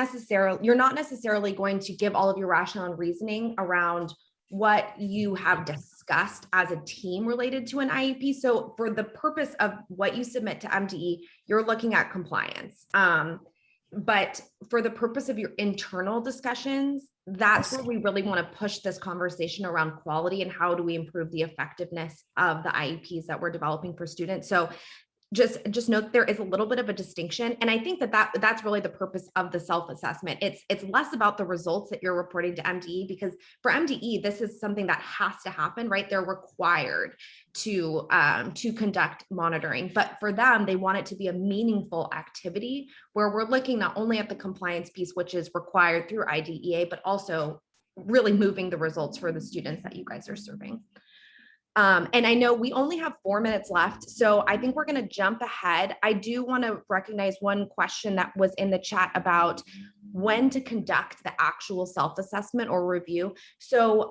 necessarily going to give all of your rationale and reasoning around what you have discussed as a team related to an IEP. So for the purpose of what you submit to MDE, you're looking at compliance. But for the purpose of your internal discussions, that's where we really want to push this conversation around quality and how do we improve the effectiveness of the IEPs that we're developing for students. So just note there is a little bit of a distinction. And I think that's really the purpose of the self-assessment. It's less about the results that you're reporting to MDE, because for MDE, this is something that has to happen, right? They're required to conduct monitoring, but for them, they want it to be a meaningful activity where we're looking not only at the compliance piece, which is required through IDEA, but also really moving the results for the students that you guys are serving. And I know we only have 4 minutes left, so I think we're going to jump ahead. I do want to recognize one question that was in the chat about when to conduct the actual self-assessment or review. So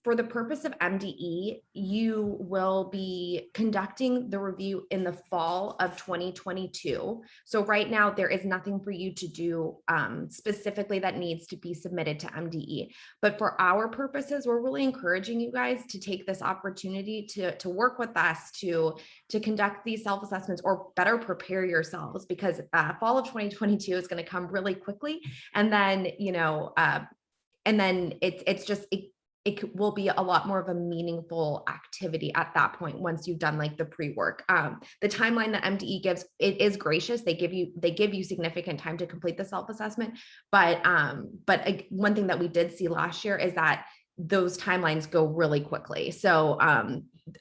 for the purpose of MDE, you will be conducting the review in the fall of 2022. So right now, there is nothing for you to do specifically that needs to be submitted to MDE. But for our purposes, we're really encouraging you guys to take this opportunity to work with us to conduct these self-assessments, or better prepare yourselves, because fall of 2022 is going to come really quickly. And then, it will be a lot more of a meaningful activity at that point once you've done the pre-work. The timeline that MDE gives, it is gracious. They give you significant time to complete the self-assessment. But one thing that we did see last year is that those timelines go really quickly. So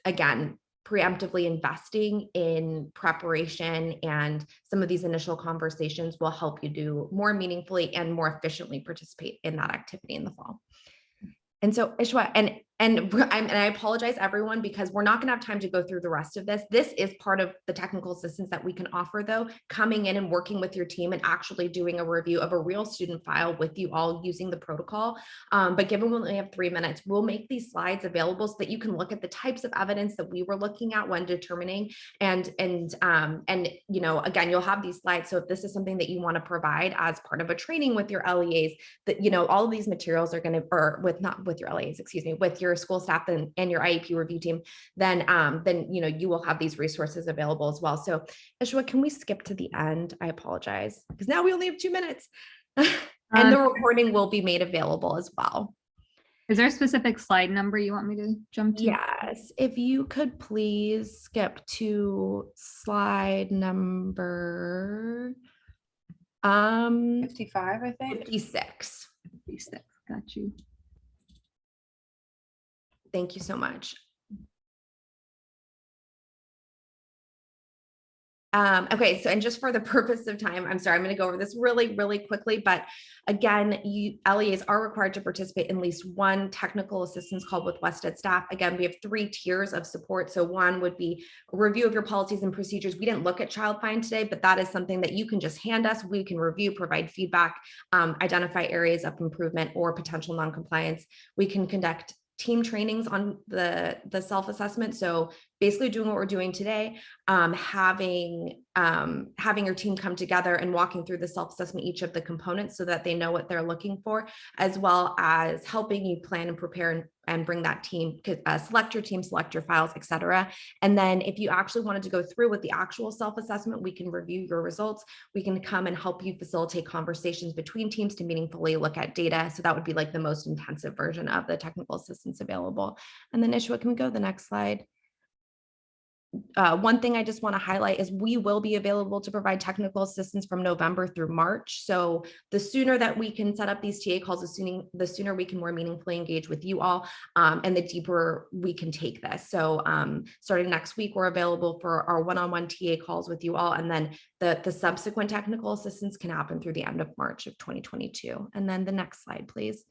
again, preemptively investing in preparation and some of these initial conversations will help you do more meaningfully and more efficiently participate in that activity in the fall. And so Ishwa, and And I apologize, everyone, because we're not going to have time to go through the rest of this. This is part of the technical assistance that we can offer, though, coming in and working with your team and actually doing a review of a real student file with you all using the protocol. But given we only have 3 minutes, we'll make these slides available so that you can look at the types of evidence that we were looking at when determining. And you know, again, you'll have these slides. So if this is something that you want to provide as part of a training with your LEAs, that, you know, all of these materials are going to, or with, not with your LEAs, excuse me, with your school staff and your IEP review team, then you know, you will have these resources available as well. So Ishwa, can we skip to the end? I apologize, because now we only have 2 minutes. And the recording will be made available as well. Is there a specific slide number you want me to jump to? Yes, if you could please skip to slide number 55, I think. 56. 56, got you. Thank you so much. Okay, so and just for the purpose of time, I'm sorry, I'm going to go over this really, really quickly. But again, LEAs are required to participate in at least one technical assistance call with Wested staff. Again, we have 3 tiers of support. So one would be a review of your policies and procedures. We didn't look at Child Find today, but that is something that you can just hand us. We can review, provide feedback, identify areas of improvement or potential non-compliance. We can conduct team trainings on the self-assessment. So basically doing what we're doing today, having your team come together and walking through the self-assessment, each of the components, so that they know what they're looking for, as well as helping you plan and prepare and bring that team, select your team, select your files, etc. And then if you actually wanted to go through with the actual self-assessment, we can review your results. We can come and help you facilitate conversations between teams to meaningfully look at data. So that would be like the most intensive version of the technical assistance available. And then Ishwa, can we go to the next slide? One thing I just want to highlight is we will be available to provide technical assistance from November through March. So the sooner that we can set up these TA calls, the sooner we can more meaningfully engage with you all, and the deeper we can take this. So starting next week, we're available for our one-on-one TA calls with you all. And then the subsequent technical assistance can happen through the end of March of 2022. And then the next slide, please.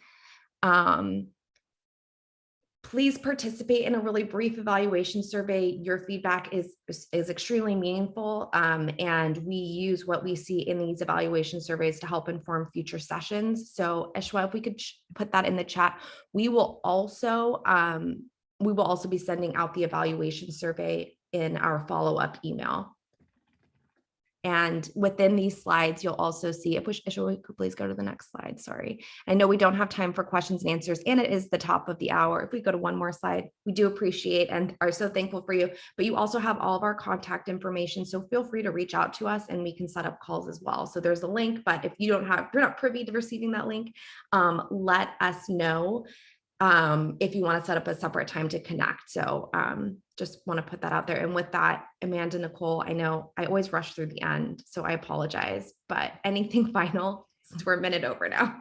Please participate in a really brief evaluation survey. Your feedback is extremely meaningful, and we use what we see in these evaluation surveys to help inform future sessions. So Ishwa, if we could put that in the chat. We will also be sending out the evaluation survey in our follow-up email. And within these slides, you'll also see, Ishwa, could please go to the next slide. Sorry. I know we don't have time for questions and answers, and it is the top of the hour. If we go to one more slide, we do appreciate and are so thankful for you, but you also have all of our contact information. So feel free to reach out to us and we can set up calls as well. So there's a link, but if you're not privy to receiving that link, let us know if you want to set up a separate time to connect. So just want to put that out there. And with that, Amanda, Nicole, I know I always rush through the end, so I apologize, but anything final, since we're a minute over now?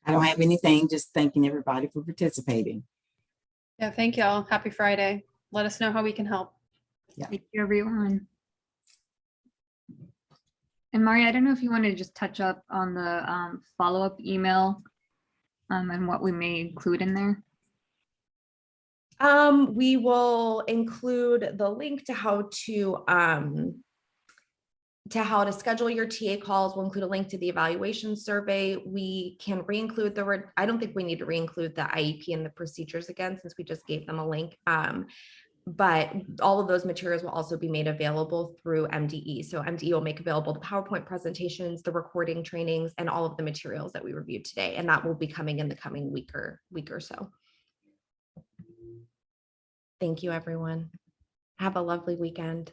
I don't have anything, just thanking everybody for participating. Yeah, thank y'all. Happy Friday. Let us know how we can help. Yeah. Thank you, everyone. And Mari, I don't know if you want to just touch up on the follow-up email and what we may include in there. We will include the link to how to schedule your TA calls. We'll include a link to the evaluation survey. We can re-include I don't think we need to re-include the IEP and the procedures again, since we just gave them a link. But all of those materials will also be made available through MDE. So MDE will make available the PowerPoint presentations, the recording trainings, and all of the materials that we reviewed today. And that will be coming in the coming week or so. Thank you, everyone. Have a lovely weekend.